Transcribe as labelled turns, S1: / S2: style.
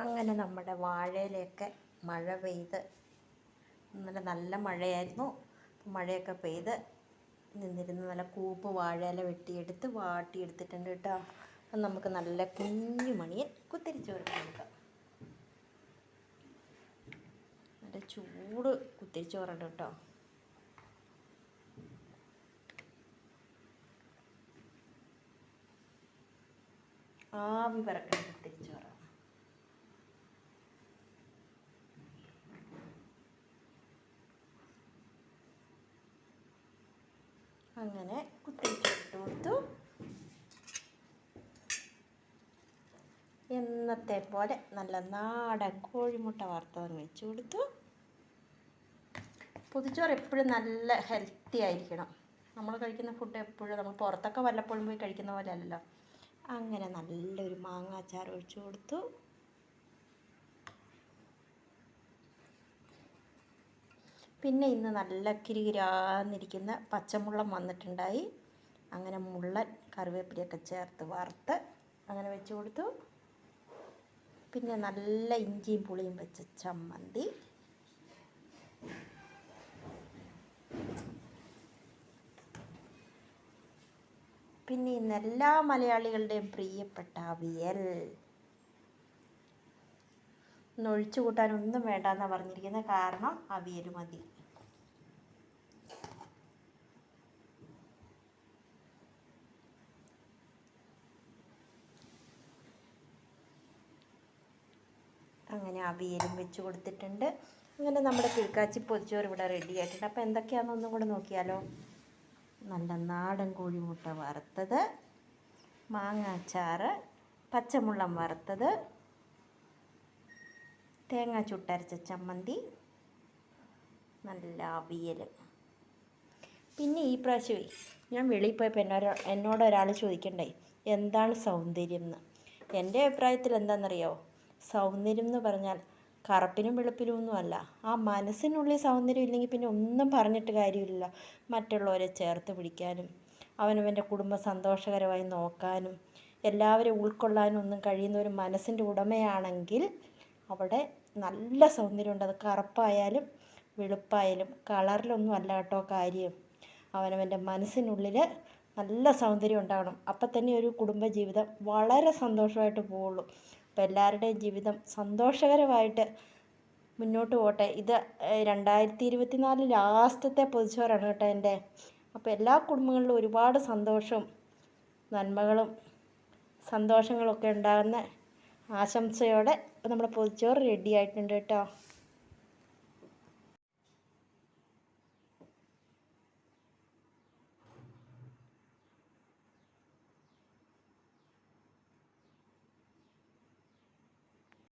S1: അങ്ങനെ നമ്മുടെ വാഴയിലൊക്കെ മഴ പെയ്ത് ഇന്നലെ നല്ല മഴയായിരുന്നു. മഴയൊക്കെ പെയ്ത് നിന്നിരുന്ന് നല്ല കൂപ്പ് വാഴയില വെട്ടിയെടുത്ത് വാട്ടിയെടുത്തിട്ടുണ്ട് കേട്ടോ. അപ്പം നമുക്ക് നല്ല കുഞ്ഞു മണിയൻ കുത്തിരിച്ചോറ് കൊടുക്കാം. നല്ല ചൂട് കുത്തിരിച്ചോറുണ്ട് കേട്ടോ. ആവി പറക്കുന്ന കുത്തിരിച്ചോറ്. അങ്ങനെ കുത്തിരിച്ചിട്ട് കൊടുത്തു. എന്നത്തെ പോലെ നല്ല നാടൻ കോഴിമുട്ട വറുത്തതെന്ന് വെച്ച് കൊടുത്തു. പൊതിച്ചോറ് എപ്പോഴും നല്ല ഹെൽത്തി ആയിരിക്കണം. നമ്മൾ കഴിക്കുന്ന ഫുഡ് എപ്പോഴും നമ്മൾ പുറത്തൊക്കെ വല്ലപ്പോഴും പോയി കഴിക്കുന്ന പോലെ അല്ലല്ലോ. അങ്ങനെ നല്ലൊരു മാങ്ങാച്ചാർ ഒഴിച്ചു കൊടുത്തു. പിന്നെ ഇന്ന് നല്ല കിരികിരാന്നിരിക്കുന്ന പച്ചമുള്ളൻ വന്നിട്ടുണ്ടായി. അങ്ങനെ മുള്ളൻ കറിവേപ്പിലയൊക്കെ ചേർത്ത് വറുത്ത് അങ്ങനെ വെച്ച് കൊടുത്തു. പിന്നെ നല്ല ഇഞ്ചിയും പുളിയും വെച്ച ചമ്മന്തി. പിന്നെ ഇന്ന് എല്ലാ മലയാളികളുടെയും പ്രിയപ്പെട്ട അവിയൽ. ഇന്ന് ഒഴിച്ചു കൂട്ടാനൊന്നും വേണ്ടെന്നാണ് പറഞ്ഞിരിക്കുന്നത്, കാരണം അവിയൽ മതി. അങ്ങനെ അവിയലും വെച്ച് കൊടുത്തിട്ടുണ്ട്. അങ്ങനെ നമ്മുടെ കിഴക്കാച്ചി പൊതിച്ചോറ് ഇവിടെ റെഡി ആയിട്ടുണ്ട്. അപ്പോൾ എന്തൊക്കെയാണെന്ന് ഒന്നും കൂടെ നോക്കിയാലോ. നല്ല നാടൻ കോഴിമുട്ട വറുത്തത്, മാങ്ങാച്ചാറ്, പച്ചമുള്ളൻ വറുത്തത്, തേങ്ങ ചുട്ടരച്ച ചമ്മന്തി, നല്ല അവിയൽ. പിന്നെ ഈ പ്രാവശ്യമേ ഞാൻ വെളിയിൽ പോയപ്പോൾ എന്നോട് ഒരാൾ ചോദിക്കണ്ടേ എന്താണ് സൗന്ദര്യം എന്ന്. എൻ്റെ അഭിപ്രായത്തിൽ എന്താണെന്നറിയോ, സൗന്ദര്യം എന്ന് പറഞ്ഞാൽ കറുപ്പിനും വെളുപ്പിനും ഒന്നുമല്ല. ആ മനസ്സിനുള്ളിൽ സൗന്ദര്യം ഇല്ലെങ്കിൽ പിന്നെ ഒന്നും പറഞ്ഞിട്ട് കാര്യമില്ല. മറ്റുള്ളവരെ ചേർത്ത് പിടിക്കാനും അവനവൻ്റെ കുടുംബം സന്തോഷകരമായി നോക്കാനും എല്ലാവരും ഉൾക്കൊള്ളാനും ഒന്നും കഴിയുന്ന ഒരു മനസ്സിൻ്റെ ഉടമയാണെങ്കിൽ അവിടെ നല്ല സൗന്ദര്യമുണ്ട്. അത് കറുപ്പായാലും വെളുപ്പായാലും കളറിലൊന്നും അല്ല കേട്ടോ കാര്യം. അവനവൻ്റെ മനസ്സിനുള്ളിൽ നല്ല സൗന്ദര്യം ഉണ്ടാകണം. അപ്പം തന്നെ ഒരു കുടുംബജീവിതം വളരെ സന്തോഷമായിട്ട് പോവുള്ളൂ. അപ്പോൾ എല്ലാവരുടെയും ജീവിതം സന്തോഷകരമായിട്ട് മുന്നോട്ട് പോട്ടെ. ഇത് 2024 ലാസ്റ്റത്തെ പൊതിച്ചോറാണ് കേട്ടോ എൻ്റെ. അപ്പോൾ എല്ലാ കുടുംബങ്ങളിലും ഒരുപാട് സന്തോഷവും നന്മകളും സന്തോഷങ്ങളൊക്കെ ഉണ്ടാകുന്ന ആശംസയോടെ നമ്മുടെ പൊതിച്ചോറ് റെഡി ആയിട്ടുണ്ട് കേട്ടോ.